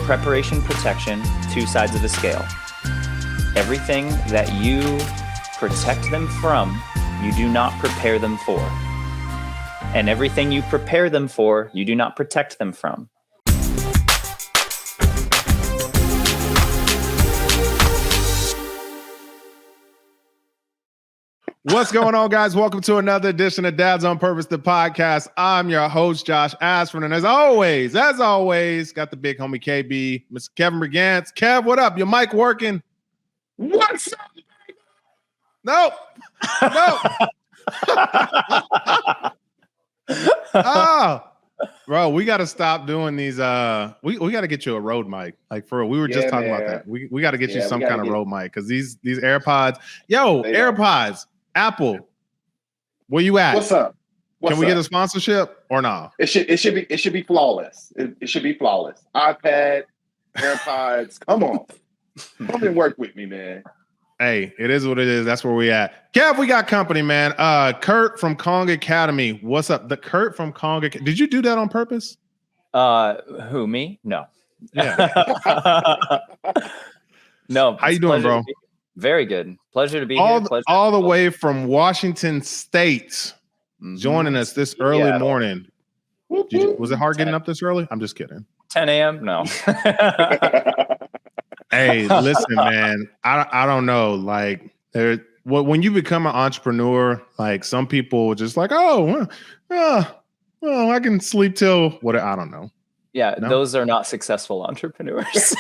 preparation, protection, two sides of the scale. Everything that you protect them from, you do not prepare them for. And everything you prepare them for, you do not protect them from. What's going on, guys? Welcome to another edition of Dads on Purpose, the podcast. I'm your host, Josh Ashford, and as always, got the big homie KB, Mr. Kevin Brigance. Kev, what up? Your mic working? What's up? Nope. Oh, bro, we got to stop doing these. We got to get you a Rode mic. Like, for real, we were just talking about that. We got to get you some kind of Rode mic because these AirPods. AirPods. Apple, where you at? What's up? Can we get a sponsorship or no? It should be flawless. It should be flawless. iPad, AirPods. Come on and work with me, man. Hey, it is what it is. That's where we at. Kev, we got company, man. Curt from Kong Academy. What's up? The Curt from Kong. Did you do that on purpose? Who, me? No. Yeah. No. How you doing, bro? Very good. Pleasure to be here. All the way from Washington State, joining us this early morning. Was it hard getting up this early? I'm just kidding. 10 a.m.? No. Hey, listen, man. I don't know. Like, when you become an entrepreneur, like some people just like, I can sleep till what? I don't know. Yeah, no? Those are not successful entrepreneurs.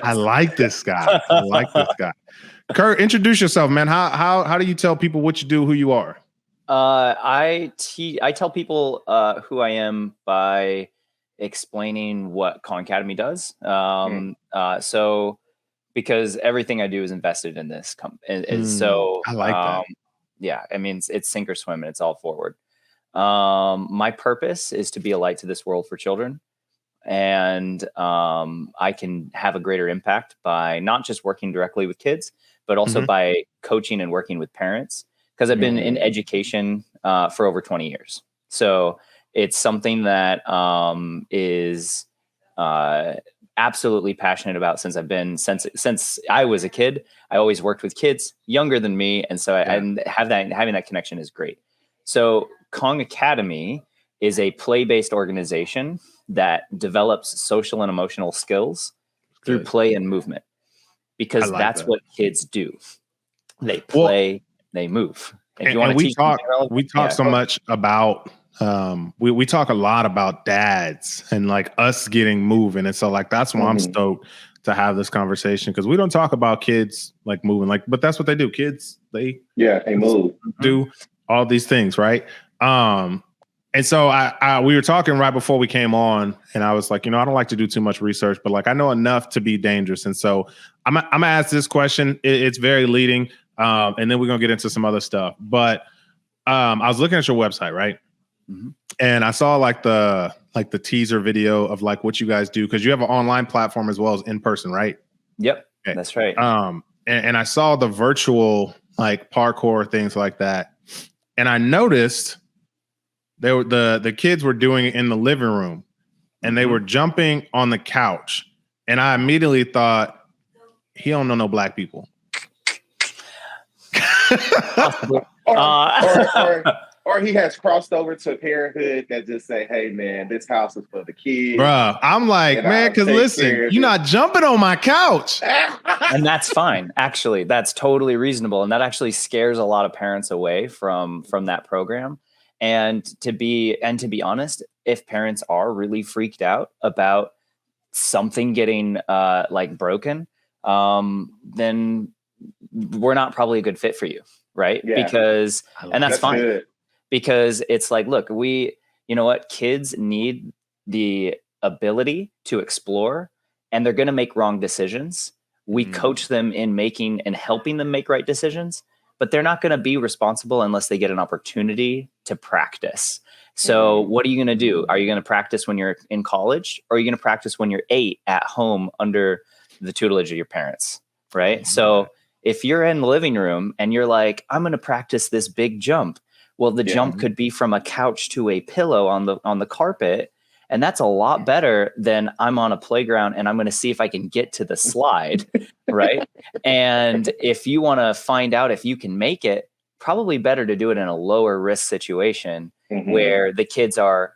I like this guy. Curt, introduce yourself, man. How do you tell people what you do, who you are? I tell people who I am by explaining what Khan Academy does. So because everything I do is invested in this company, so I like that. Yeah, I mean it's sink or swim, and it's all forward. My purpose is to be a light to this world for children. And I can have a greater impact by not just working directly with kids, but also by coaching and working with parents, because I've been in education for over 20 years. So it's something that is absolutely passionate about since I was a kid. I always worked with kids younger than me. And so and having that connection is great. So Kong Academy is a play-based organization that develops social and emotional skills through play and movement, because that's what kids do. They play, they move. And we talk so much about, we talk a lot about dads and like us getting moving. And so like, that's why I'm stoked to have this conversation, because we don't talk about kids like moving, like, but that's what they do. Kids, they move, do all these things. Right. And so we were talking right before we came on, and I was like, I don't like to do too much research, but like I know enough to be dangerous. And so I'm gonna ask this question. It's very leading, and then we're gonna get into some other stuff. But I was looking at your website, right? And I saw like the teaser video of like what you guys do, because you have an online platform as well as in person, right? Yep, okay. That's right. And I saw the virtual like parkour, things like that, and I noticed the kids were doing it in the living room, and they were jumping on the couch, and I immediately thought, he don't know no black people. or he has crossed over to parenthood that just say, hey man, this house is for the kids. Bruh, I'm like, man, because listen, you're not jumping on my couch. And that's fine. Actually, that's totally reasonable. And that actually scares a lot of parents away from that program. And to be honest, if parents are really freaked out about something getting like broken, then we're not probably a good fit for you, right? Yeah. Because, and that's fine. Good. Because it's like, look, kids need the ability to explore, and they're going to make wrong decisions. We coach them in making and helping them make right decisions, but they're not going to be responsible unless they get an opportunity to practice. So what are you going to do? Are you going to practice when you're in college, or are you going to practice when you're 8 at home under the tutelage of your parents? Right. So if you're in the living room and you're like, I'm going to practice this big jump. Well, the jump could be from a couch to a pillow on the carpet. And that's a lot better than I'm on a playground and I'm going to see if I can get to the slide, right? And if you want to find out if you can make it, probably better to do it in a lower risk situation where the kids are,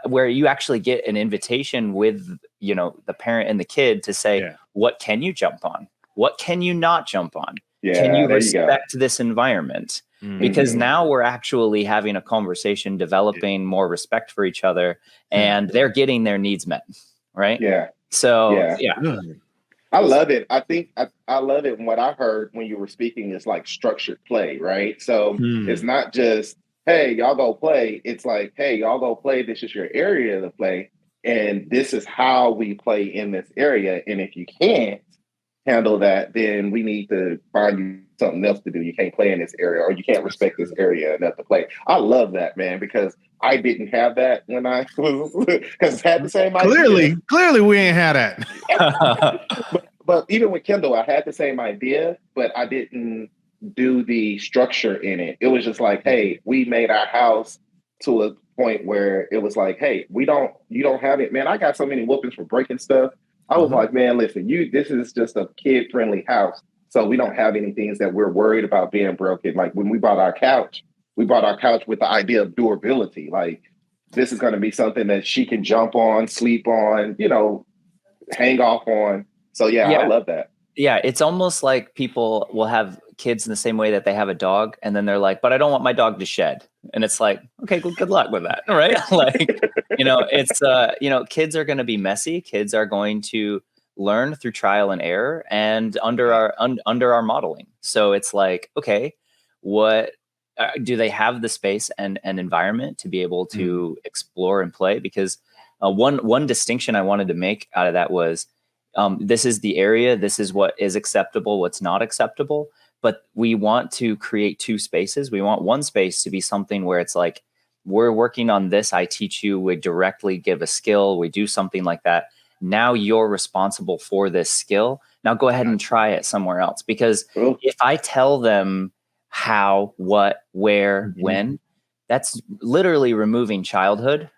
where you actually get an invitation with, the parent and the kid to say, what can you jump on? What can you not jump on? Can you respect this environment? Because now we're actually having a conversation, developing more respect for each other, and they're getting their needs met, right? So I love it. I think I love it. And what I heard when you were speaking is like structured play, right? So it's not just, hey, y'all go play. It's like, hey, y'all go play. This is your area to play. And this is how we play in this area. And if you can't handle that, then we need to find you something else to do. You can't play in this area, or you can't respect this area enough to play. I love that, man, because I didn't have that when I was, because I had the same idea. Clearly we ain't had that. but even with Kendall, I had the same idea, but I didn't do the structure in it. It was just like, hey, we made our house to a point where it was like, hey, you don't have it. Man, I got so many whoopings for breaking stuff. I was like, man, listen, this is just a kid-friendly house. So we don't have any things that we're worried about being broken. Like when we bought our couch with the idea of durability. Like, this is going to be something that she can jump on, sleep on, hang off on. So I love that. Yeah, it's almost like people will have kids in the same way that they have a dog, and then they're like, but I don't want my dog to shed. And it's like, okay, well, good luck with that, right? Like, it's, kids are going to be messy. Kids are going to learn through trial and error and under our modeling. So it's like, okay, what do they have the space and environment to be able to explore and play? Because one distinction I wanted to make out of that was, this is the area, this is what is acceptable, what's not acceptable. But we want to create two spaces. We want one space to be something where it's like, we're working on this. I teach you, we directly give a skill. We do something like that. Now you're responsible for this skill. Now go ahead and try it somewhere else. Because if I tell them how, what, where, when, that's literally removing childhood.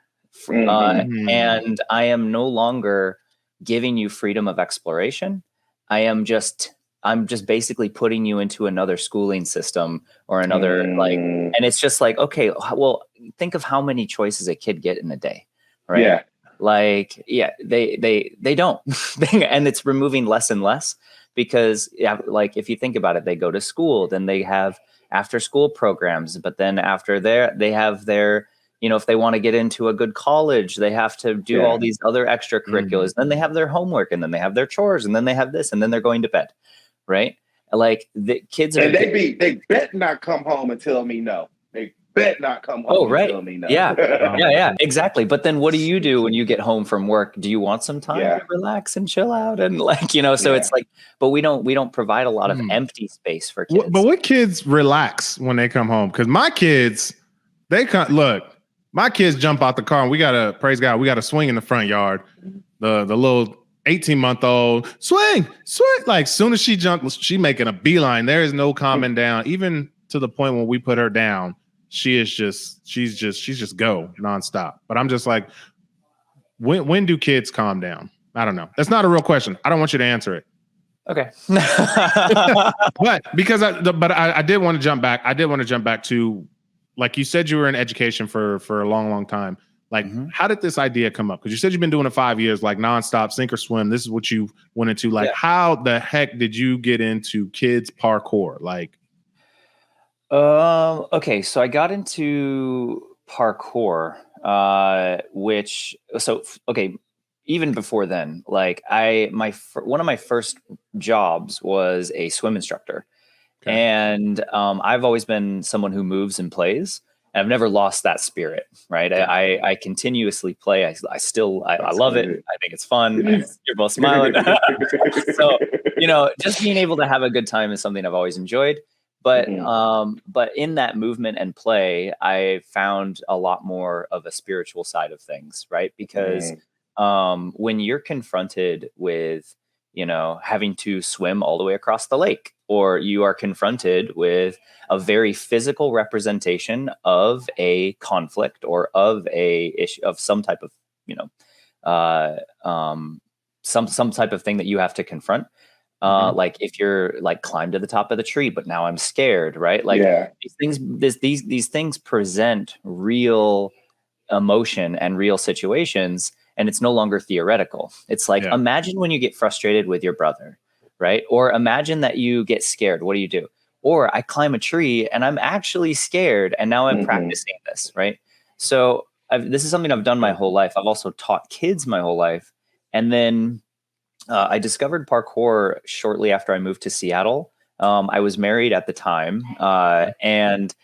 And I am no longer giving you freedom of exploration. I'm just basically putting you into another schooling system or another and it's just like, okay, well, think of how many choices a kid get in a day, right? Yeah. Like, they don't, and it's removing less and less because like, if you think about it, they go to school, then they have after school programs, but then after they have their, if they want to get into a good college, they have to do all these other extracurriculars. Then they have their homework, and then they have their chores, and then they have this, and then they're going to bed, right? Like the kids are. And they bet not come home and tell me no. They bet not come home and tell me no. Yeah, exactly. But then what do you do when you get home from work? Do you want some time to relax and chill out? And like, so it's like, but we don't provide a lot of empty space for kids. But what kids relax when they come home? Because my kids, my kids jump out the car and we got a swing in the front yard. The little 18-month-old swing. Like soon as she jumps, she making a beeline. There is no calming down. Even to the point when we put her down, she's just go nonstop. But I'm just like, when do kids calm down? I don't know. That's not a real question. I don't want you to answer it. Okay. But because I did want to jump back. I did want to jump back to, like you said, you were in education for a long, long time. Like, how did this idea come up? Because you said you've been doing it 5 years, like nonstop, sink or swim. This is what you went into. Like, how the heck did you get into kids parkour? Like, okay, so I got into parkour, even before then, like one of my first jobs was a swim instructor. Okay. And I've always been someone who moves and plays. And I've never lost that spirit, right? Yeah. I continuously play. I love it. I think it's fun. You're both smiling. So, just being able to have a good time is something I've always enjoyed. But in that movement and play, I found a lot more of a spiritual side of things, right? Because when you're confronted with, having to swim all the way across the lake, or you are confronted with a very physical representation of a conflict or of a issue of some type of some type of thing that you have to confront. Like if you're like climb to the top of the tree, but now I'm scared, right? Like these things present real emotion and real situations, and it's no longer theoretical. It's like, imagine when you get frustrated with your brother, right? Or imagine that you get scared. What do? Or I climb a tree and I'm actually scared, and now I'm practicing this, right? So this is something I've done my whole life. I've also taught kids my whole life. And then I discovered parkour shortly after I moved to Seattle. I was married at the time, and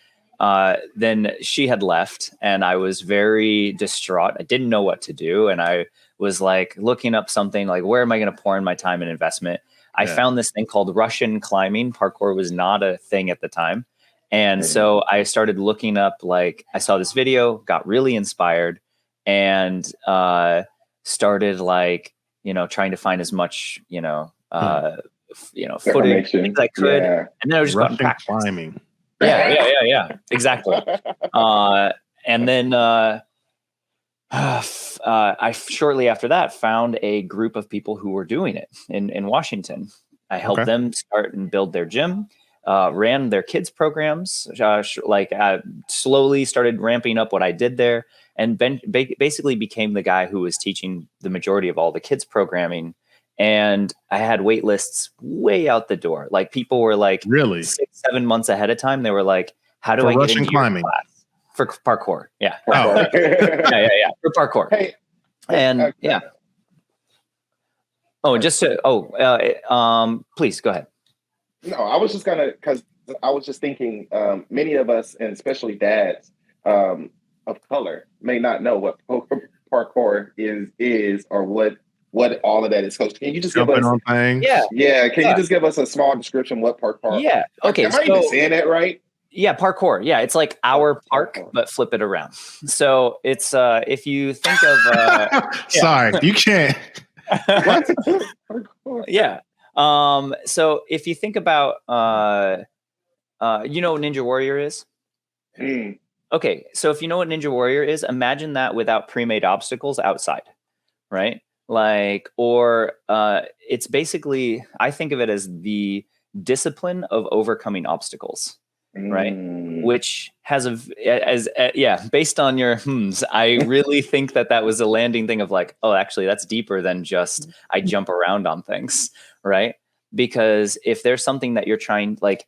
then she had left, and I was very distraught. I didn't know what to do, and I was like looking up something like, where am I going to pour in my time and investment? I found this thing called Russian climbing. Parkour was not a thing at the time. And so I started looking up, like I saw this video, got really inspired, and started like, trying to find as much, footage as I could. And then I was just Russian climbing. Yeah, exactly. And then I shortly after that found a group of people who were doing it in Washington. I helped them start and build their gym, ran their kids programs, slowly started ramping up what I did there, and basically became the guy who was teaching the majority of all the kids programming. And I had wait lists way out the door. Like people were like really 6-7 months ahead of time. They were like, how do I get into your class? For parkour. Yeah. Oh. yeah. For parkour. Hey. And yeah. Oh, just to, please go ahead. No, I was just because I was just thinking, many of us, and especially dads of color, may not know what parkour is or what all of that is. So can you just give us? Can you just give us a small description what parkour? Yeah. Okay. Am I even saying that right? Yeah, parkour. Yeah, it's like our park, but flip it around. So it's if you think of sorry, you can't. Yeah. So if you think about you know what Ninja Warrior is? Okay, so if you know what Ninja Warrior is, imagine that without pre-made obstacles outside, right? Like, or it's basically, I think of it as the discipline of overcoming obstacles, right? Which has based on your I really think that was a landing thing of like, oh, actually that's deeper than just I jump around on things, right? Because if there's something that you're trying, like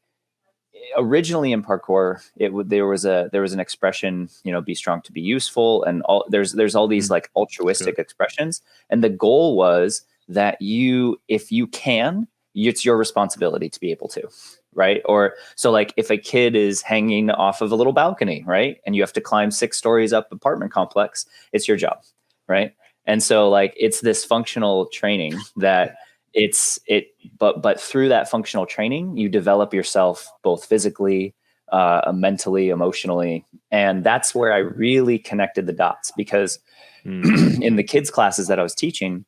originally in parkour, there was an expression, be strong to be useful, and all there's all these like altruistic expressions, and the goal was that if you can, it's your responsibility to be able to, right? Or so like if a kid is hanging off of a little balcony, right, and you have to climb 6 stories up apartment complex, it's your job, right? And so like it's this functional training that but through that functional training, you develop yourself both physically, mentally, emotionally. And that's where I really connected the dots, because in the kids classes that I was teaching,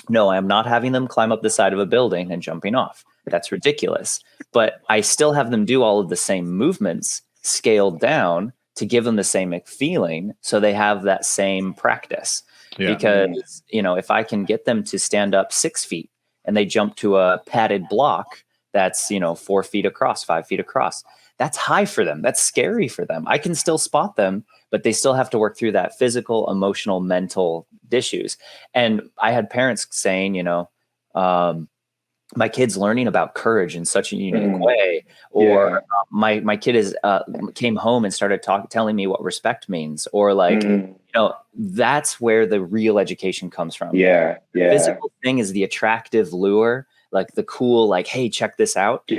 no, I'm not having them climb up the side of a building and jumping off. That's ridiculous. But I still have them do all of the same movements scaled down to give them the same feeling, so they have that same practice. Because, if I can get them to stand up 6 feet and they jump to a padded block that's, 4 feet across, 5 feet across, that's high for them. That's scary for them. I can still spot them, but they still have to work through that physical, emotional, mental issues. And I had parents saying, my kid's learning about courage in such a unique way, or my kid came home and started telling me what respect means, or like, that's where the real education comes from. The physical thing is the attractive lure, like the cool, like, hey, check this out.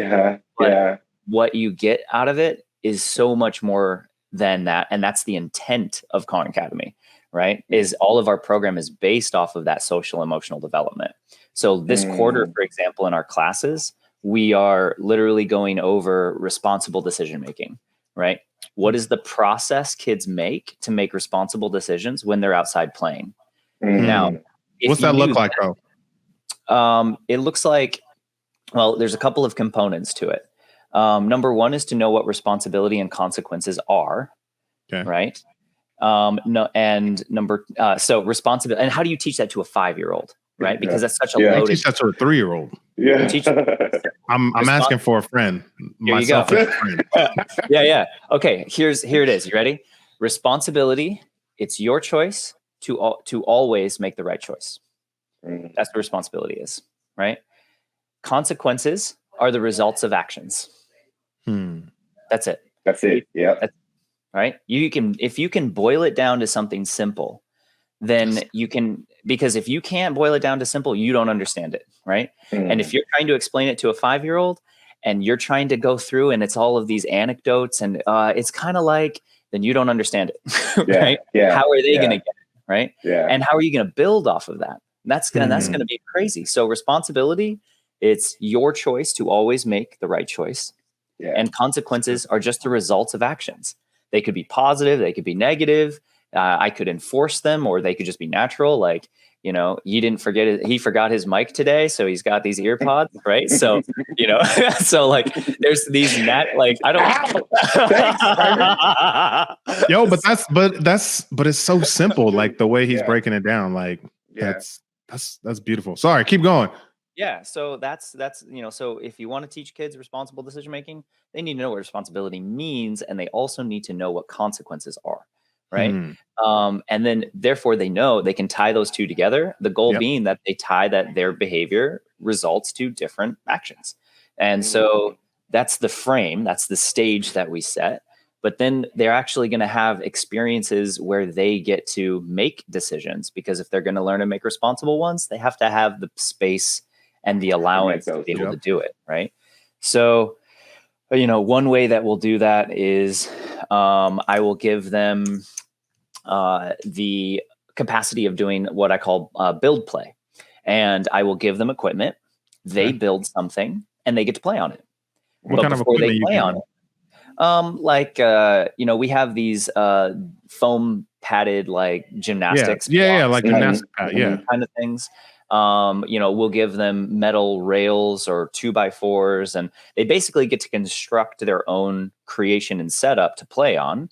But what you get out of it is so much more than that. And that's the intent of Khan Academy, right? Is all of our program is based off of that social emotional development. So this quarter, for example, in our classes, we are literally going over responsible decision making, right? What is the process kids make to make responsible decisions when they're outside playing? Now, what's that look like, though? It looks like, well, there's a couple of components to it. Number one is to know what responsibility and consequences are, right? No, and so responsibility. And how do you teach that to a 5-year-old? Right, because that's such a I loaded. teach that to a 3-year-old. Yeah. I'm asking for a friend. Here you go. Friend. Yeah. Okay. Here it is. You ready? Responsibility. It's your choice to always make the right choice. That's what responsibility is, right? Consequences are the results of actions. That's it. That's it. Yeah. Right. If you can boil it down to something simple, then you can, because if you can't boil it down to simple, you don't understand it. Right. And if you're trying to explain it to a 5-year-old and you're trying to go through and it's all of these anecdotes and it's kind of like, then you don't understand it. Right. Yeah. How are they going to get it? Right. Yeah. And how are you going to build off of that? That's going to be crazy. So responsibility, it's your choice to always make the right choice. Yeah. And consequences are just the results of actions. They could be positive. They could be negative. I could enforce them, or they could just be natural. Like, you know, he forgot his mic today, so he's got these ear pods, right? So, you know, so like there's these I don't. But it's so simple. Like the way he's breaking it down. Like that's beautiful. Sorry, keep going. Yeah, so that's you know, so if you want to teach kids responsible decision making, they need to know what responsibility means, and they also need to know what consequences are. Right. And then therefore they know they can tie those two together. The goal being that they tie that their behavior results to different actions. And so that's the frame, that's the stage that we set. But then they're actually going to have experiences where they get to make decisions, because if they're going to learn to make responsible ones, they have to have the space and the allowance to be able to do it. Right. So, you know, one way that we'll do that is I will give them the capacity of doing what I call build play. And I will give them equipment. They build something and they get to play on it. What kind of equipment they play on it? You know, we have these foam padded like gymnastics. Like gymnastics, kind of things. You know, we'll give them metal rails or 2x4s, and they basically get to construct their own creation and setup to play on.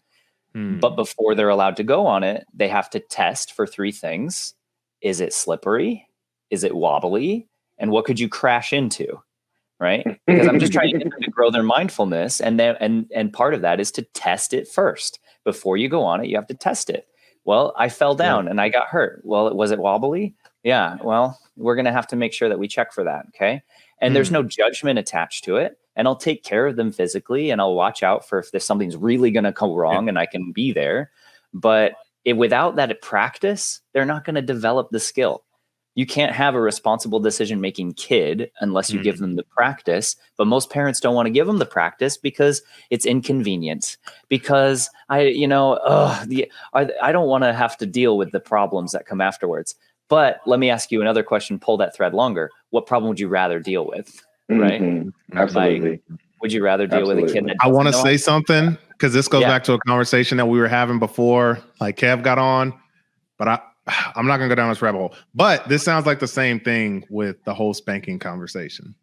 But before they're allowed to go on it, they have to test for 3 things. Is it slippery? Is it wobbly? And what could you crash into? Right? Because I'm just trying to get them to grow their mindfulness. And then, and part of that is to test it first. Before you go on it, you have to test it. Well, I fell down and I got hurt. Well, was it wobbly? Yeah. Well, we're going to have to make sure that we check for that. Okay. And there's no judgment attached to it. And I'll take care of them physically, and I'll watch out for if there's something's really going to go wrong, and I can be there. But without that practice, they're not going to develop the skill. You can't have a responsible decision-making kid unless you give them the practice. But most parents don't want to give them the practice because it's inconvenient. Because I don't want to have to deal with the problems that come afterwards. But let me ask you another question. Pull that thread longer. What problem would you rather deal with? Right? Absolutely. Like, would you rather deal with a kid that I want to say something, because this goes back to a conversation that we were having before, like Kev got on, but I'm not going to go down this rabbit hole. But this sounds like the same thing with the whole spanking conversation.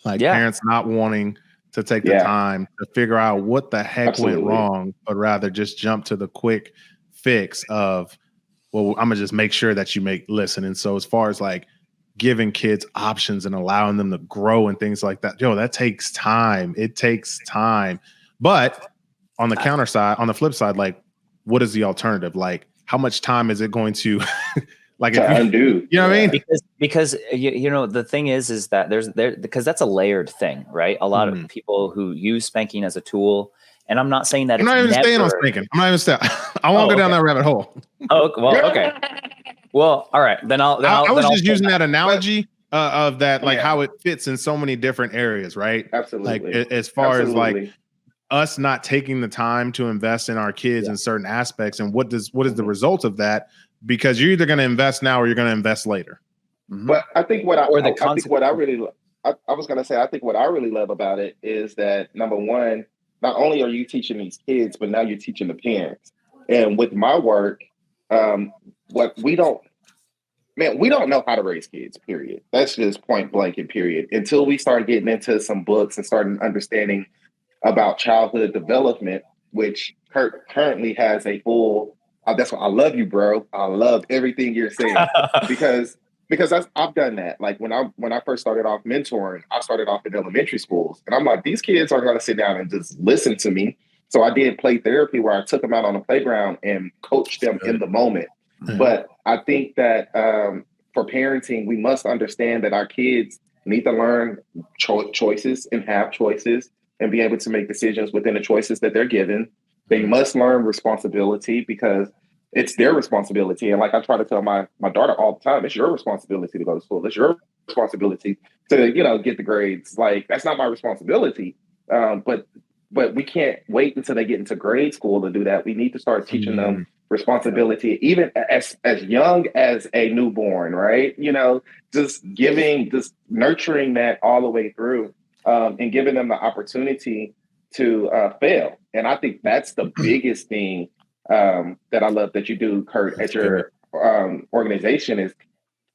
Like parents not wanting to take the time to figure out what the heck went wrong, but rather just jump to the quick fix of, well, I'm going to just make sure that you listen. And so as far as like giving kids options and allowing them to grow and things like that, that takes time. It takes time. But on the on the flip side, like, what is the alternative? Like, how much time is it going to undo? You know what I mean? Because you know, the thing is that because that's a layered thing, right? A lot of people who use spanking as a tool, and I'm not saying that I'm not even staying on spanking. I'm not even staying. I won't go down that rabbit hole. Oh, well, okay. Well, all right. I was just using that analogy of that, like how it fits in so many different areas, right? Absolutely. Like as far as like us not taking the time to invest in our kids in certain aspects, and what is the result of that? Because you're either going to invest now or you're going to invest later. But I think what I really love about it is that, number one, not only are you teaching these kids, but now you're teaching the parents. And with my work, we don't know how to raise kids, period. That's just point blank and period. Until we start getting into some books and starting understanding about childhood development, which Curt currently has a full. That's why I love you, bro. I love everything you're saying because I've done that. Like when I first started off mentoring, I started off in elementary schools, and I'm like, these kids aren't going to sit down and just listen to me. So I did play therapy where I took them out on the playground and coached them in the moment. But I think that for parenting, we must understand that our kids need to learn choices and have choices and be able to make decisions within the choices that they're given. They must learn responsibility because it's their responsibility. And like I try to tell my daughter all the time, it's your responsibility to go to school. It's your responsibility to, get the grades. Like, that's not my responsibility. But we can't wait until they get into grade school to do that. We need to start teaching them responsibility, even as young as a newborn, right? Just nurturing that all the way through, and giving them the opportunity to fail. And I think that's the biggest thing that I love that you do, Curt, at your organization is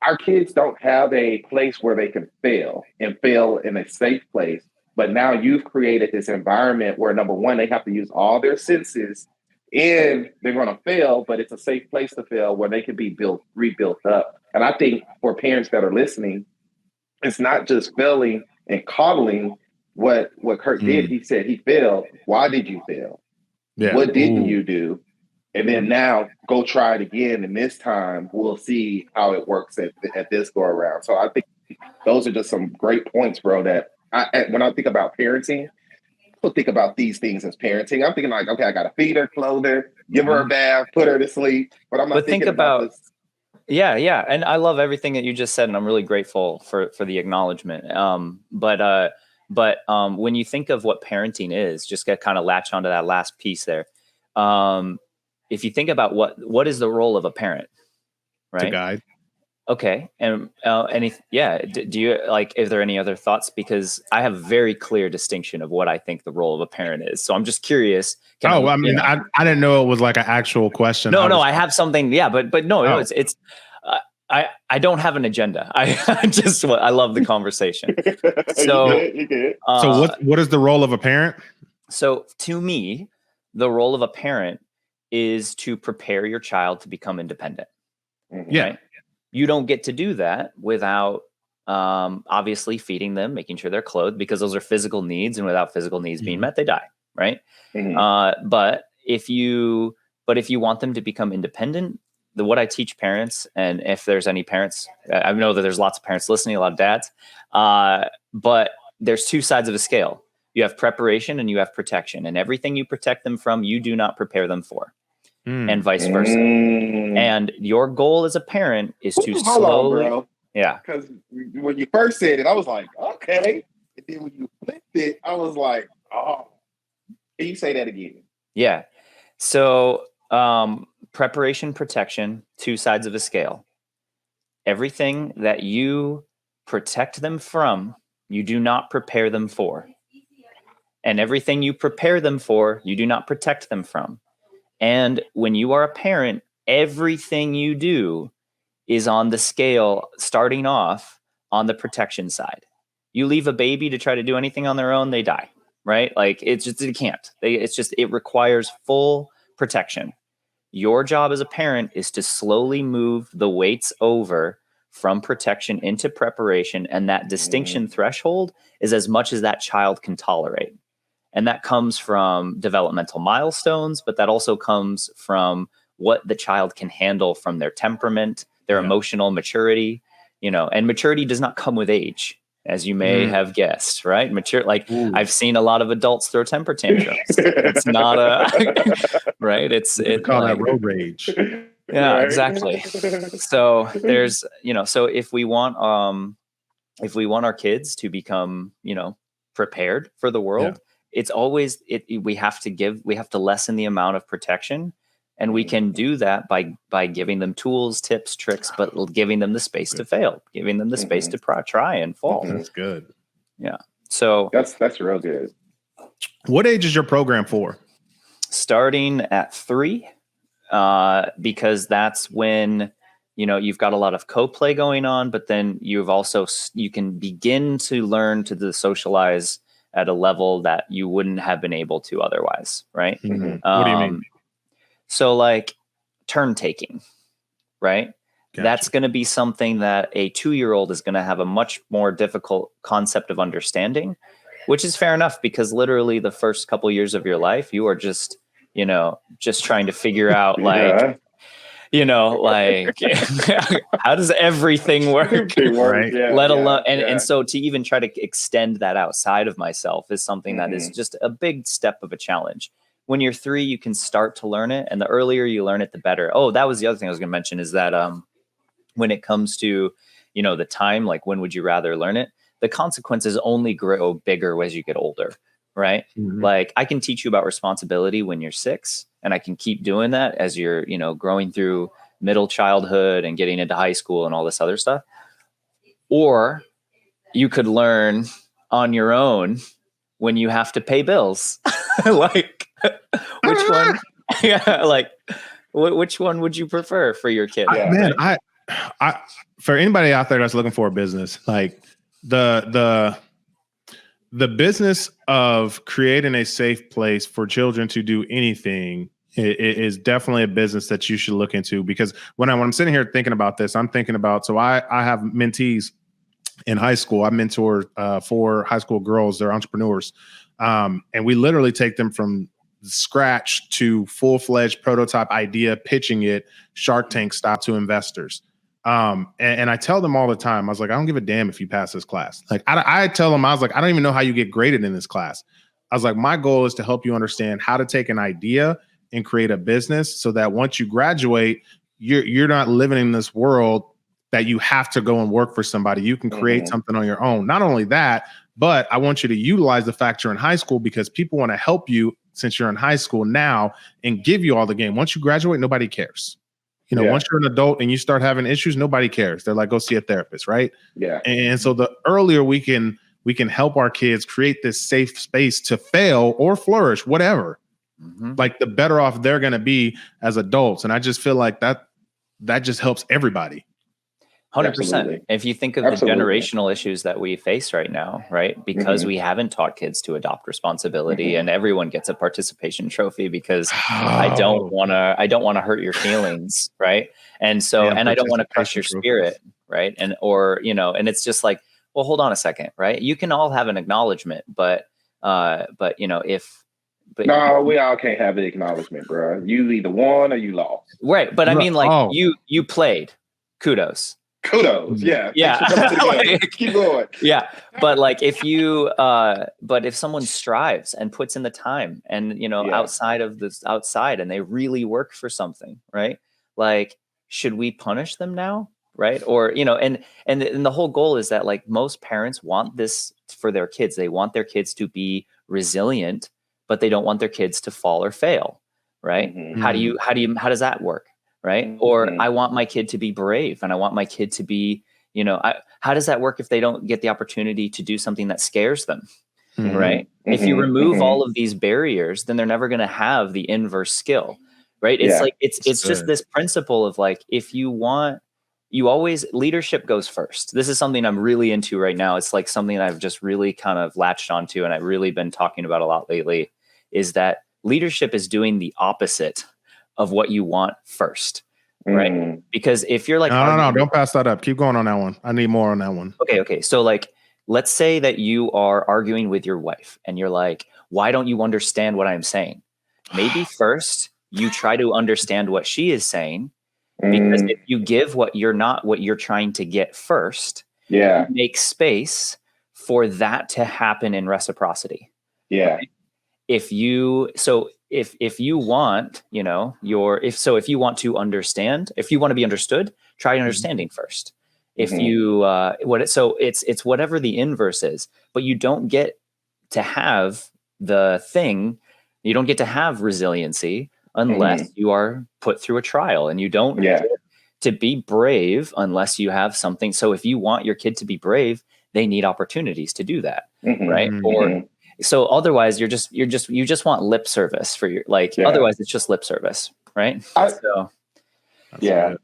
our kids don't have a place where they can fail and fail in a safe place. But now you've created this environment where, number one, they have to use all their senses and they're going to fail, but it's a safe place to fail where they can be rebuilt up. And I think for parents that are listening, it's not just failing and coddling what Curt did. He said he failed. Why did you fail? Yeah. What didn't you do? And then now go try it again. And this time we'll see how it works at this go around. So I think those are just some great points, bro, that when I think about parenting, people think about these things as parenting. I'm thinking like, okay, I got to feed her, clothe her, give her a bath, put her to sleep. But I'm not thinking about this. Yeah. And I love everything that you just said. And I'm really grateful for the acknowledgement. But when you think of what parenting is, just to kind of latch onto that last piece there. If you think about what is the role of a parent, right? To guide. Okay. And do you is there any other thoughts? Because I have a very clear distinction of what I think the role of a parent is. So I'm just curious. I didn't know it was like an actual question. I have something. Yeah, but no, it's I don't have an agenda. I love the conversation. So, what is the role of a parent? So to me, the role of a parent is to prepare your child to become independent. Yeah. Right? You don't get to do that without obviously feeding them, making sure they're clothed, because those are physical needs, and without physical needs being met, they die. Right. But if you want them to become independent, what I teach parents, and if there's any parents, I know that there's lots of parents listening, a lot of dads, but there's two sides of a scale. You have preparation and you have protection, and everything you protect them from, you do not prepare them for. And vice versa. And your goal as a parent is to slowly. Bro. Yeah. Because when you first said it, I was like, okay. And then when you flipped it, I was like, oh. Can you say that again? Yeah. So preparation, protection, two sides of a scale. Everything that you protect them from, you do not prepare them for. And everything you prepare them for, you do not protect them from. And when you are a parent, everything you do is on the scale, starting off on the protection side. You leave a baby to try to do anything on their own, they die, right? Like it can't. It requires full protection. Your job as a parent is to slowly move the weights over from protection into preparation. And that distinction threshold is as much as that child can tolerate. And that comes from developmental milestones, but that also comes from what the child can handle from their temperament, their emotional maturity, and maturity does not come with age, as you may have guessed, right? I've seen a lot of adults throw temper tantrums. It's not right. It's call that road rage. Yeah, right? Exactly. So there's, so if we want our kids to become, prepared for the world, it's always we have to lessen the amount of protection, and we can do that by giving them tools, tips, tricks, but giving them the space to fail, giving them the space to try and fall. That's good. Yeah. So that's real good. What age is your program for? Starting at 3, because that's when you've got a lot of co-play going on, but then you can begin to learn to socialize at a level that you wouldn't have been able to otherwise, right? What do you mean? So like turn taking, right? Gotcha. That's going to be something that a 2-year-old is going to have a much more difficult concept of understanding, which is fair enough, because literally the first couple years of your life, you are just, just trying to figure out like, how does everything work? Right. Let alone, and so to even try to extend that outside of myself is something that is just a big step of a challenge. When you're 3, you can start to learn it, and the earlier you learn it, the better. Oh, that was the other thing I was going to mention, is that when it comes to, the time, like when would you rather learn it? The consequences only grow bigger as you get older, right? Like I can teach you about responsibility when you're 6, and I can keep doing that as you're, growing through middle childhood and getting into high school and all this other stuff. Or you could learn on your own when you have to pay bills. Like which one? Yeah, like which one would you prefer for your kid? Man, I for anybody out there that's looking for a business, like the business of creating a safe place for children to do anything is definitely a business that you should look into. Because when I'm sitting here thinking about this, I'm thinking about, so I have mentees in high school. I mentor 4 high school girls. They're entrepreneurs. And we literally take them from scratch to full-fledged prototype idea, pitching it Shark Tank style to investors. And I tell them all the time, I was like, I don't give a damn if you pass this class. Like I tell them, I was like, I don't even know how you get graded in this class. I was like, my goal is to help you understand how to take an idea and create a business so that once you graduate, you're not living in this world that you have to go and work for somebody. You can create something on your own. Not only that, but I want you to utilize the fact you're in high school, because people want to help you since you're in high school now and give you all the game. Once you graduate, nobody cares. Once you're an adult and you start having issues, nobody cares. They're like, go see a therapist, right? Yeah. And so the earlier we can help our kids create this safe space to fail or flourish, whatever, like the better off they're going to be as adults. And I just feel like that just helps everybody. 100%. Absolutely. If you think of the generational issues that we face right now, right? Because we haven't taught kids to adopt responsibility, and everyone gets a participation trophy because I don't want to hurt your feelings, right? And so, and I don't want to crush your spirit, right? And and it's just like, well, hold on a second, right? You can all have an acknowledgement, but no, we all can't have the acknowledgement, bro. You either won or you lost, right? But I mean, like you played, kudos. Yeah. Keep going. Yeah. But like if someone strives and puts in the time and, outside and they really work for something, right? Like, should we punish them now? Right. Or, and the whole goal is that like most parents want this for their kids. They want their kids to be resilient, but they don't want their kids to fall or fail. Right. How does that work? Right. Or I want my kid to be brave, and I want my kid to be, how does that work if they don't get the opportunity to do something that scares them? Right. If you remove all of these barriers, then they're never going to have the inverse skill. Right. It's like, it's just this principle of like, if you want, leadership goes first. This is something I'm really into right now. It's like something that I've just really kind of latched onto, and I've really been talking about a lot lately, is that leadership is doing the opposite of what you want first, right? Because if you're like, no, don't pass that up. Keep going on that one. I need more on that one. Okay. So like, let's say that you are arguing with your wife and you're like, why don't you understand what I'm saying? Maybe first you try to understand what she is saying, because if you give what you're trying to get first, you make space for that to happen in reciprocity. Yeah. Right? If you want, if you want to understand, if you want to be understood, try understanding first. If you, it's whatever the inverse is, but you don't get to have the thing, you don't get to have resiliency unless you are put through a trial, and you don't get to be brave unless you have something. So if you want your kid to be brave, they need opportunities to do that. Right. Or, so otherwise you just want lip service for your, otherwise it's just lip service. Right. Yeah.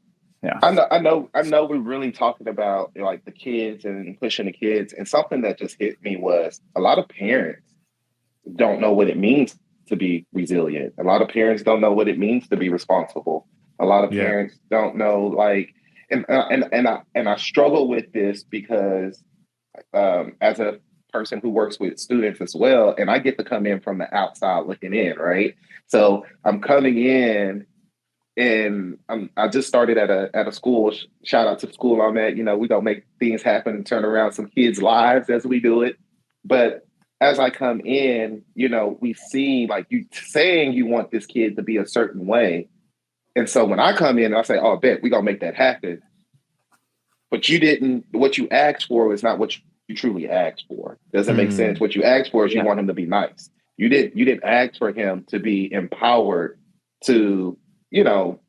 Yeah. I know we're really talking about like the kids and pushing the kids. And something that just hit me was a lot of parents don't know what it means to be resilient. A lot of parents don't know what it means to be responsible. A lot of Yeah. parents don't know like, and I struggle with this because as a person who works with students as well, and I get to come in from the outside looking in, right? So I'm coming in and I just started at a school. Shout out to the school I'm at. You know, we gonna make things happen and turn around some kids' lives as we do it. But as I come in, you know, we see like you saying you want this kid to be a certain way, and so when I come in, I say, "Oh, I bet we gonna make that happen." But you didn't. What you asked for is not what you truly asked for. Doesn't make sense. What you asked for is you want him to be nice. You didn't ask for him to be empowered to, you know,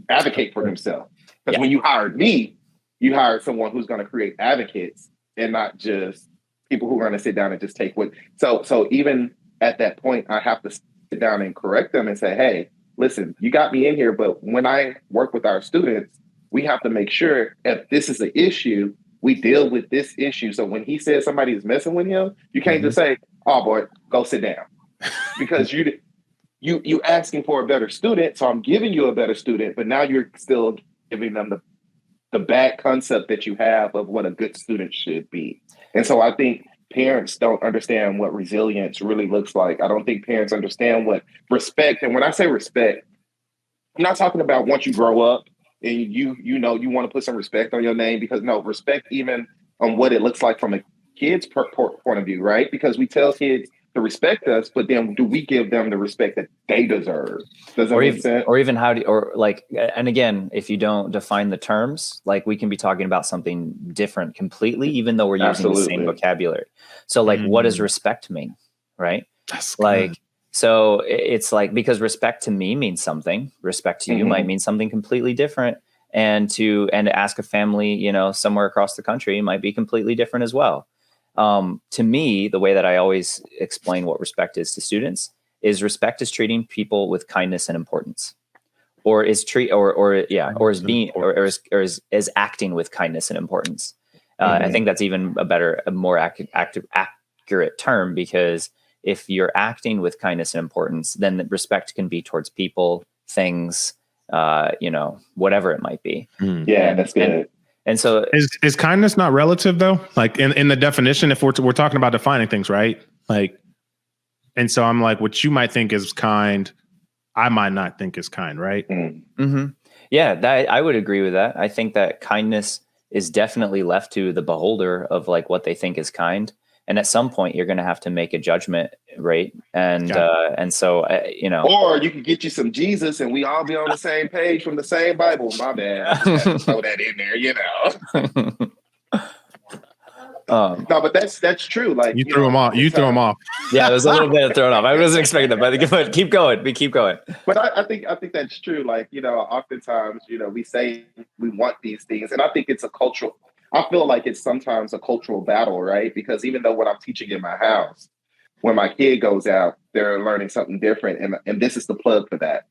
advocate for himself. Because when you hired me, you hired someone who's going to create advocates and not just people who are going to sit down and just take what. So even at that point, I have to sit down and correct them and say, hey, listen, you got me in here, but when I work with our students, we have to make sure if this is an issue, we deal with this issue. So when he says somebody is messing with him, you can't just say, oh boy, go sit down. Because you asking for a better student, so I'm giving you a better student, but now you're still giving them the bad concept that you have of what a good student should be. And so I think parents don't understand what resilience really looks like. I don't think parents understand what respect, and when I say respect, I'm not talking about once you grow up and you know you want to put some respect on your name, because no, respect even on what it looks like from a kid's point of view, right? Because we tell kids to respect us, but then do we give them the respect that they deserve? Does that make sense? Or even how do, or like, and again, if you don't define the terms, like we can be talking about something different completely, even though we're using the same vocabulary. So like, what does respect mean? Right? That's like, good. So it's like, because respect to me means something, respect to you might mean something completely different. And to ask a family, you know, somewhere across the country might be completely different as well. To me, the way that I always explain what respect is to students is respect is treating people with kindness and importance, or is acting with kindness and importance. I think that's even a more accurate term, because if you're acting with kindness and importance, then the respect can be towards people, things, you know, whatever it might be. Yeah, that's good. And so is kindness not relative though? Like in the definition, if we're talking about defining things, right? Like, and so I'm like, what you might think is kind, I might not think is kind, right? Yeah, that I would agree with that. I think that kindness is definitely left to the beholder of like what they think is kind. And at some point you're going to have to make a judgment, right? And so, you know, or you could get you some Jesus and we all be on the same page from the same Bible. My bad. I just had to throw that in there, you know. No, but that's true. Like you threw him off. You threw him off. Yeah, there's a little bit of thrown off. I wasn't expecting that, but keep going. We keep going. But I think that's true. Like, you know, oftentimes, you know, we say we want these things, and I think it's a cultural. I feel like it's sometimes a cultural battle, right? Because even though what I'm teaching in my house, when my kid goes out, they're learning something different, and this is the plug for that.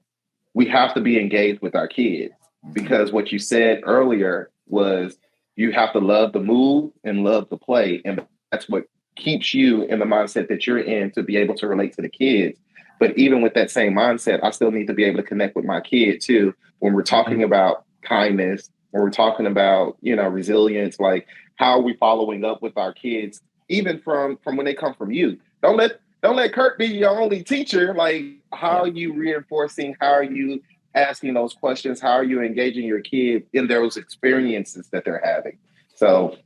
We have to be engaged with our kids, because what you said earlier was you have to love the move and love the play. And that's what keeps you in the mindset that you're in to be able to relate to the kids. But even with that same mindset, I still need to be able to connect with my kid too. When we're talking about kindness, when we're talking about, you know, resilience, like how are we following up with our kids, even from when they come from you? Don't let Curt be your only teacher. Like, how are you reinforcing? How are you asking those questions? How are you engaging your kid in those experiences that they're having? So,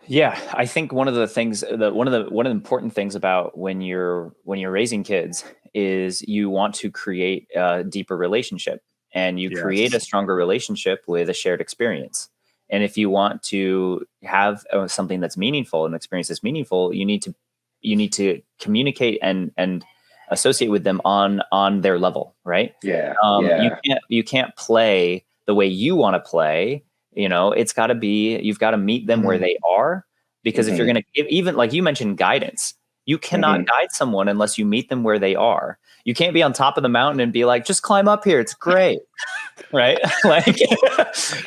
yeah, I think one of the things one of the important things about when you're raising kids is you want to create a deeper relationship, and you create a stronger relationship with a shared experience. And if you want to have something that's meaningful, an experience that's meaningful, you need to communicate and associate with them on their level, right? You can't play the way you want to play. You know, you've got to meet them where they are, because if you're going to, even like you mentioned, guidance, You cannot guide someone unless you meet them where they are. You can't be on top of the mountain and be like, just climb up here. It's great. Right? Like,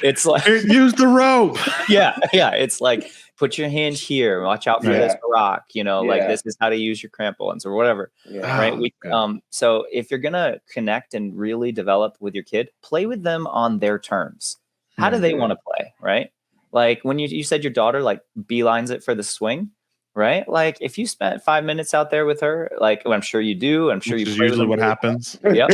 it's like, use the rope. Yeah. It's like, put your hand here, watch out for this rock, like this is how to use your crampons or whatever. Right. So if you're going to connect and really develop with your kid, play with them on their terms. How do they want to play? Right. Like when you said your daughter like beelines it for the swing, right? Like if you spent 5 minutes out there with her, like I'm sure you do, I'm sure Which you is play usually with what happens. Yep.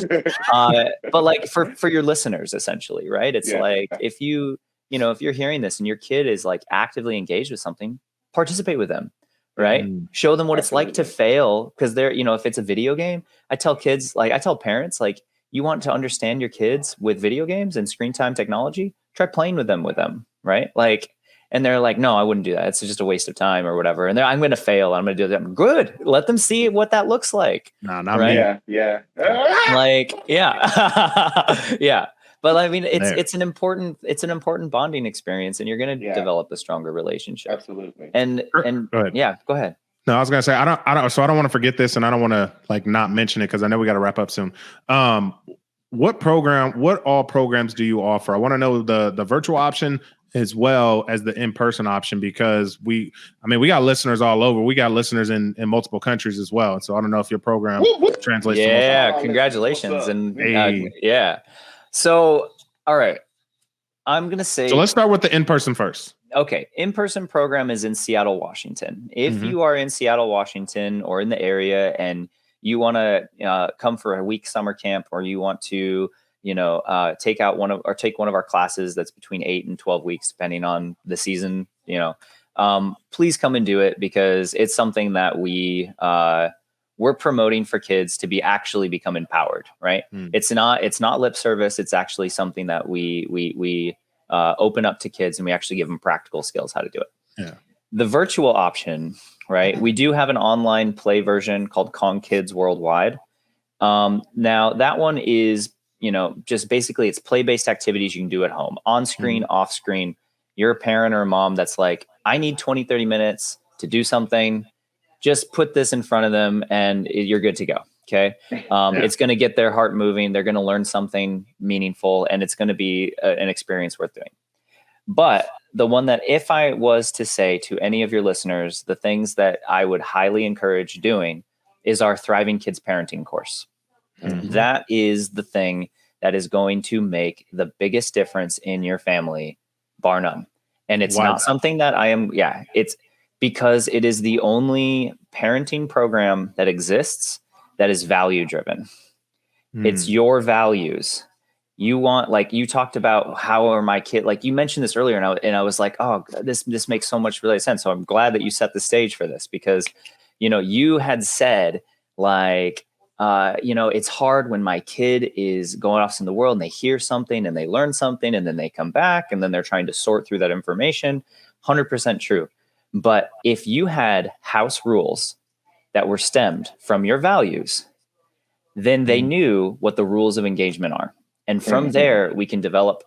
But like for your listeners, essentially, right? It's like if you're hearing this and your kid is like actively engaged with something, participate with them, right? Show them what it's like to fail. Cause they're, if it's a video game, I tell parents, like, you want to understand your kids with video games and screen time technology, try playing with them, right? Like, and they're like, no, I wouldn't do that. It's just a waste of time or whatever. And I'm going to fail. I'm going to do that. Good. Let them see what that looks like. No, not me. Yeah. Like, yeah. But I mean, it's an important bonding experience, and you're going to develop a stronger relationship. Absolutely. And go ahead. Yeah, go ahead. No, I was gonna say I don't want to forget this, and I don't want to like not mention it because I know we got to wrap up soon. What all programs do you offer? I want to know the virtual option as well as the in-person option, because we got listeners all over. We got listeners in multiple countries as well. And so I don't know if your program translates. Yeah, congratulations. And so, all right, I'm going to say. So let's start with the in-person first. Okay. In-person program is in Seattle, Washington. If you are in Seattle, Washington or in the area and you want to come for a week summer camp, or you want to, take one of our classes that's between 8 and 12 weeks, depending on the season, please come and do it, because it's something that we're promoting for kids to actually become empowered, right? It's not lip service. It's actually something that we open up to kids, and we actually give them practical skills how to do it. Yeah. The virtual option, right? We do have an online play version called Kong Kids Worldwide. Now that one is, just basically it's play-based activities you can do at home, on screen, off screen. You're a parent or a mom that's like, I need 20, 30 minutes to do something. Just put this in front of them and you're good to go. Okay. It's going to get their heart moving. They're going to learn something meaningful, and it's going to be an experience worth doing. But the one that, if I was to say to any of your listeners, the things that I would highly encourage doing is our Thriving Kids Parenting course. That is the thing that is going to make the biggest difference in your family, bar none. And it's not something that it's because it is the only parenting program that exists that is value driven. It's your values. You want, like you talked about, how are my kid, like you mentioned this earlier, and I was like, oh, this makes so much really sense. So I'm glad that you set the stage for this, because, you had said like, it's hard when my kid is going off in the world and they hear something and they learn something and then they come back and then they're trying to sort through that information. 100% true. But if you had house rules that were stemmed from your values, then they knew what the rules of engagement are. And from there, we can develop,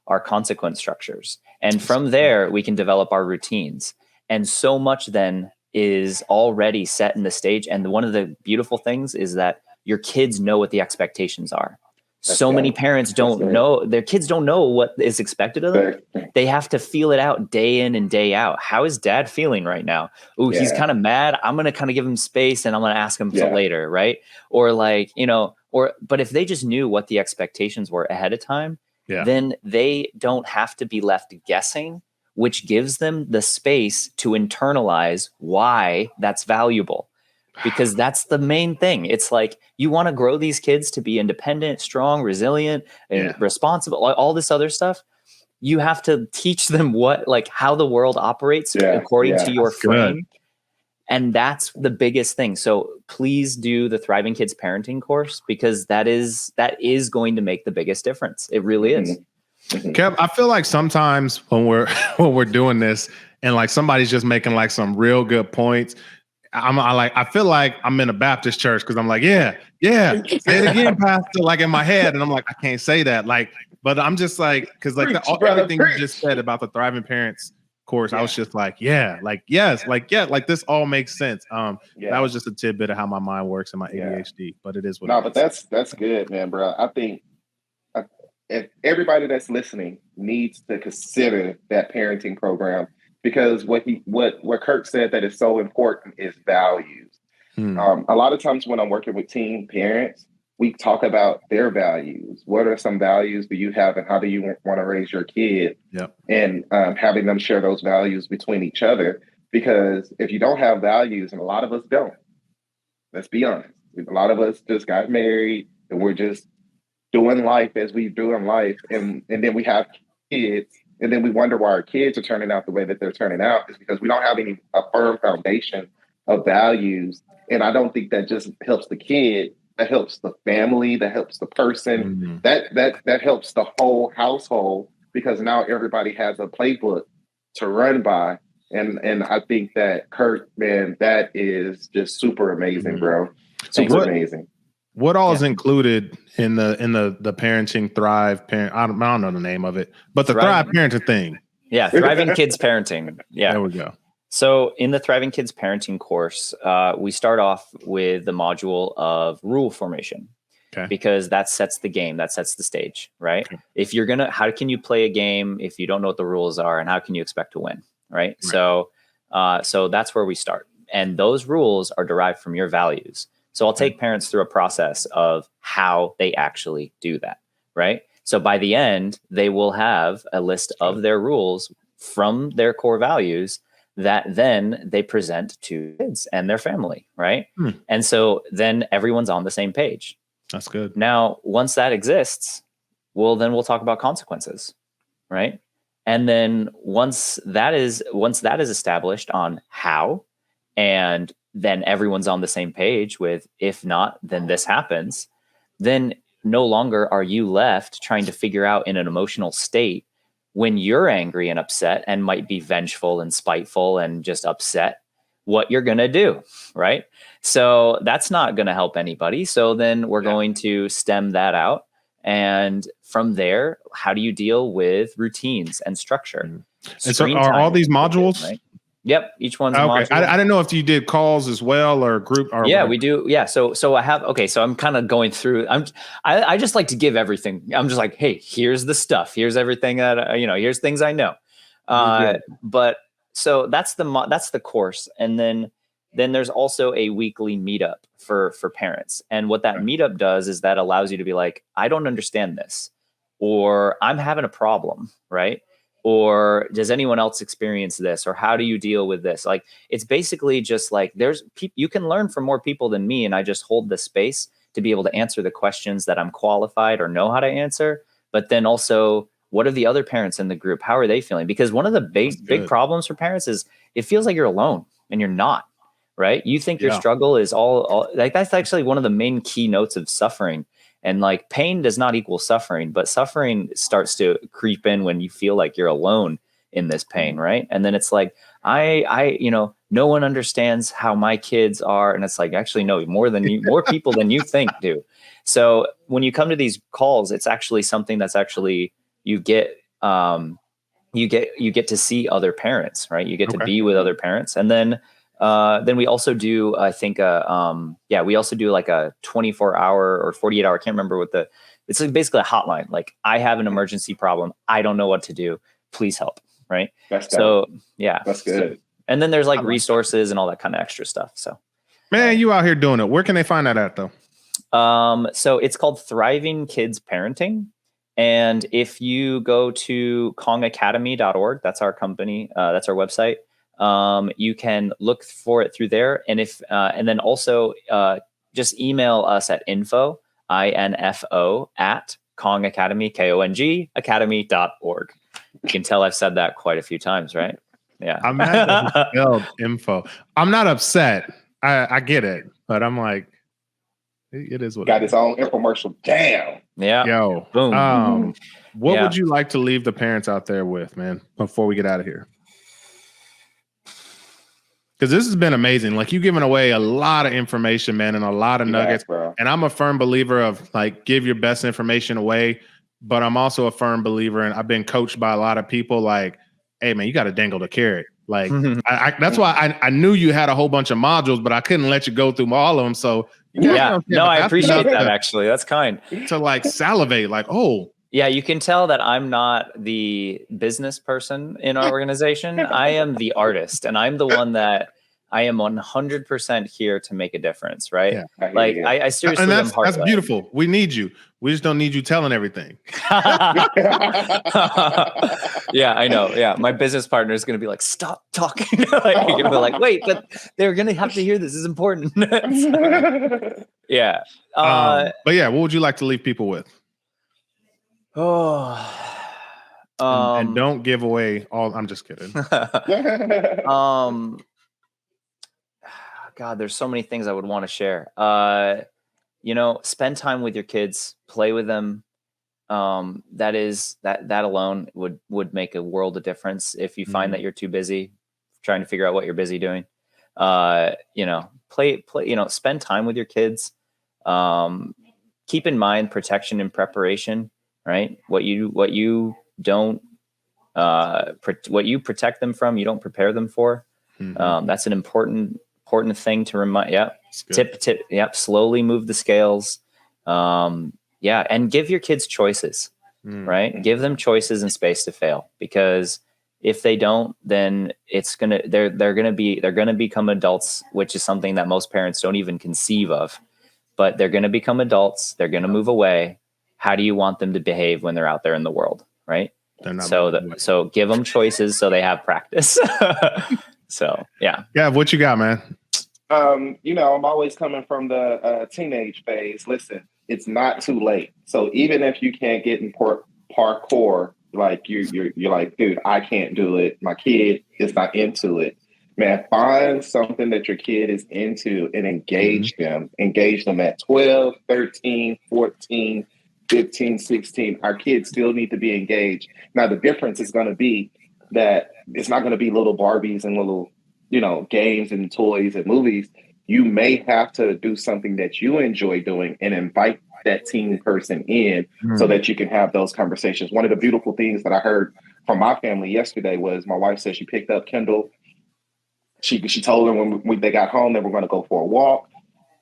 our consequence structures. And from there, we can develop our routines. And so much then is already set in the stage. And one of the beautiful things is that your kids know what the expectations are. So many parents don't know, their kids don't know what is expected of them. They have to feel it out day in and day out. How is dad feeling right now? Oh, he's kind of mad. I'm going to kind of give him space and I'm going to ask him for later. Right. Or like, but if they just knew what the expectations were ahead of time, then they don't have to be left guessing, which gives them the space to internalize why that's valuable. Because that's the main thing. It's like, you want to grow these kids to be independent, strong, resilient, and responsible, all this other stuff. You have to teach them how the world operates according to your frame. And that's the biggest thing. So please do the Thriving Kids Parenting course, because that is going to make the biggest difference. It really is. Kev, I feel like sometimes when we're doing this and like somebody's just making like some real good points, I feel like I'm in a Baptist church, because I'm like, yeah, say it again, Pastor, like in my head, and I'm like, I can't say that, but I'm just like, because like everything you just said about the Thriving Parents course, I was just like, yes, like this all makes sense. That was just a tidbit of how my mind works and my ADHD, but it is what it is. But that's good, man, bro. I think if everybody that's listening needs to consider that parenting program, because what Curt said that is so important is values. A lot of times when I'm working with teen parents, we talk about their values. What are some values do you have, and how do you want to raise your kid? Yep. And having them share those values between each other. Because if you don't have values, and a lot of us don't, let's be honest, a lot of us just got married and we're just doing life as we do in life, and then we have kids, and then we wonder why our kids are turning out the way that they're turning out. Is because we don't have a firm foundation of values. And I don't think that just helps the kid. That helps the family. That helps the person. That helps the whole household, because now everybody has a playbook to run by. And I think that Curt, man, that is just super amazing, bro. Super amazing. What all is included in the parenting Thrive parent? I don't know the name of it, but the Thrive parenting thing. Yeah, Thriving Kids Parenting. Yeah, there we go. So in the Thriving Kids Parenting course, we start off with the module of rule formation, because that sets the game, that sets the stage, right? Okay. If you're how can you play a game if you don't know what the rules are, and how can you expect to win, right? So that's where we start, and those rules are derived from your values. So I'll take parents through a process of how they actually do that, right? So by the end, they will have a list of their rules from their core values that then they present to kids and their family, right? And so then everyone's on the same page. That's good. Now, once that exists, then we'll talk about consequences, right? And then once that is established on how, and then everyone's on the same page with, if not, then this happens, then no longer are you left trying to figure out in an emotional state when you're angry and upset and might be vengeful and spiteful and just upset, what you're going to do, right? So that's not going to help anybody. So then we're going to stem that out. And from there, how do you deal with routines and structure? And so are all these modules? Right? Yep. Each one's a module. I didn't know if you did calls as well or group. Or whatever. We do. Yeah. So I have, so I'm kind of going through, I just like to give everything. I'm just like, hey, here's the stuff. Here's everything that, here's things I know. But so that's the course. And then there's also a weekly meetup for parents. And what that meetup does is that allows you to be like, I don't understand this, or I'm having a problem, right? Or does anyone else experience this? Or how do you deal with this? Like, it's basically just like you can learn from more people than me. And I just hold the space to be able to answer the questions that I'm qualified or know how to answer. But then also, what are the other parents in the group? How are they feeling? Because one of the big problems for parents is it feels like you're alone, and you're not, right? You think your struggle is all like, that's actually one of the main keynotes of suffering. And like, pain does not equal suffering, but suffering starts to creep in when you feel like you're alone in this pain, right? And then it's like, no one understands how my kids are. And it's like, actually, no, more people than you think do. So when you come to these calls, it's actually something that's actually, you get to see other parents, right? You get to be with other parents. And then we also do, I think, we also do like a 24-hour or 48-hour, I can't remember it's like basically a hotline. Like, I have an emergency problem. I don't know what to do. Please help. Right. That's good. And then there's like resources and all that kind of extra stuff. So, man, you out here doing it. Where can they find that at though? So it's called Thriving Kids Parenting. And if you go to kongacademy.org, that's our company, that's our website. You can look for it through there. And and then also just email us at info at Kong Academy, KONG academy.org. You can tell I've said that quite a few times, right? Yeah. I'm mad that he spelled info. I'm not upset. I get it, but I'm like, it is what got his own infomercial. Damn. Yeah. Yo. Boom. What would you like to leave the parents out there with, man, before we get out of here? Because this has been amazing. Like, you've given away a lot of information, man, and a lot of nuggets. Bro. And I'm a firm believer of like, give your best information away. But I'm also a firm believer, and I've been coached by a lot of people, like, hey man, you got to dangle the carrot. Like that's why I knew you had a whole bunch of modules, but I couldn't let you go through all of them. So no, I appreciate that. Actually, that's kind to like salivate. Like, oh. Yeah, you can tell that I'm not the business person in our organization. I am the artist, and I'm the one that I am 100% here to make a difference, right? Yeah, I seriously and am that's beautiful. We need you. We just don't need you telling everything. Yeah, I know. Yeah, my business partner is going to be like, stop talking. Like, you're going to be like, wait, but they're going to have to hear this. This is important. Yeah. But yeah, what would you like to leave people with? Oh, and don't give away all. I'm just kidding. God, there's so many things I would want to share. Spend time with your kids, play with them. That alone would make a world of difference. If you find that you're too busy trying to figure out what you're busy doing, play, spend time with your kids. Keep in mind protection and preparation, right? What you protect them from, you don't prepare them for. That's an important thing to remind. Yeah. Tip. Yep. Slowly move the scales. And give your kids choices, right? Give them choices and space to fail, because if they don't, then they're going to become adults, which is something that most parents don't even conceive of, but they're going to become adults. They're going to move away. How do you want them to behave when they're out there in the world? Right. So give them choices so they have practice. So, yeah. Yeah. What you got, man? I'm always coming from the teenage phase. Listen, it's not too late. So even if you can't get in parkour, like you're like, dude, I can't do it. My kid is not into it. Man, find something that your kid is into and engage them. Engage them at 12, 13, 14, 15, 16. Our kids still need to be engaged. Now, the difference is going to be that it's not going to be little Barbies and little, games and toys and movies. You may have to do something that you enjoy doing and invite that teen person in so that you can have those conversations. One of the beautiful things that I heard from my family yesterday was my wife said she picked up Kendall. She told them when they got home, they were going to go for a walk.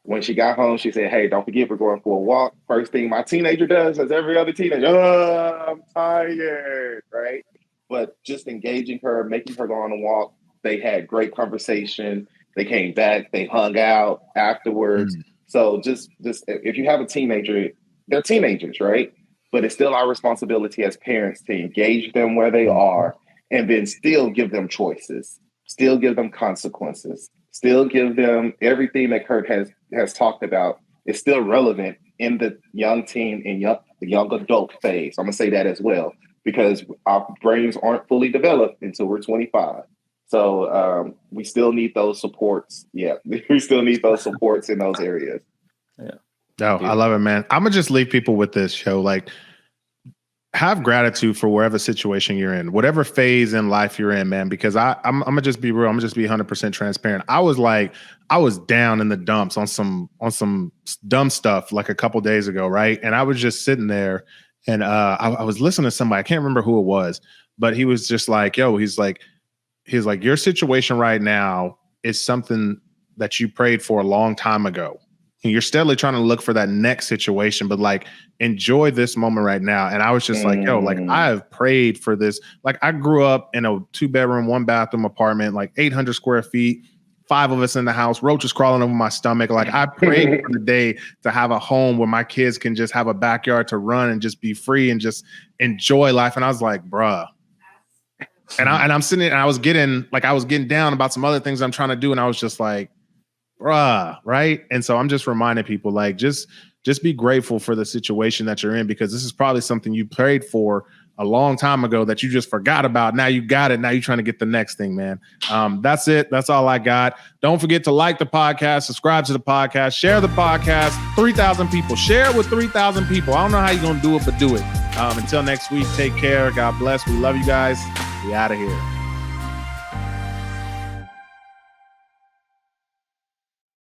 When she got home, she said, hey, don't forget we're going for a walk. First thing my teenager does, as every other teenager, I'm tired, right? But just engaging her, making her go on a walk. They had great conversation. They came back. They hung out afterwards. So just if you have a teenager, they're teenagers, right? But it's still our responsibility as parents to engage them where they are and then still give them choices, still give them consequences, still give them everything that Curt has talked about is still relevant in the young teen and the young adult phase. I'm going to say that as well, because our brains aren't fully developed until we're 25. So we still need those supports. Yeah, we still need those supports in those areas. Yeah. No, I love it, man. I'm going to just leave people with this show. Like, have gratitude for wherever situation you're in, whatever phase in life you're in, man, because I'm going to just be real. I'm going to just be 100% transparent. I was down in the dumps on some dumb stuff like a couple days ago. Right. And I was just sitting there and I was listening to somebody, I can't remember who it was, but he was just like, he's like, your situation right now is something that you prayed for a long time ago. And you're steadily trying to look for that next situation, but like, enjoy this moment right now. And I was just like, I have prayed for this. Like, I grew up in a 2-bedroom, 1-bathroom apartment, like 800 square feet, 5 of us in the house, roaches crawling over my stomach. Like, I prayed for the day to have a home where my kids can just have a backyard to run and just be free and just enjoy life. And I was like, bruh. And I'm sitting and I was getting down about some other things I'm trying to do. And I was just like, bruh, right? And so I'm just reminding people, like, just be grateful for the situation that you're in, because this is probably something you prayed for a long time ago that you just forgot about. Now you got it. Now you're trying to get the next thing, man. That's it. That's all I got. Don't forget to like the podcast, subscribe to the podcast, share the podcast. 3,000 people. Share it with 3,000 people. I don't know how you're going to do it, but do it. Until next week, take care. God bless. We love you guys. We out of here.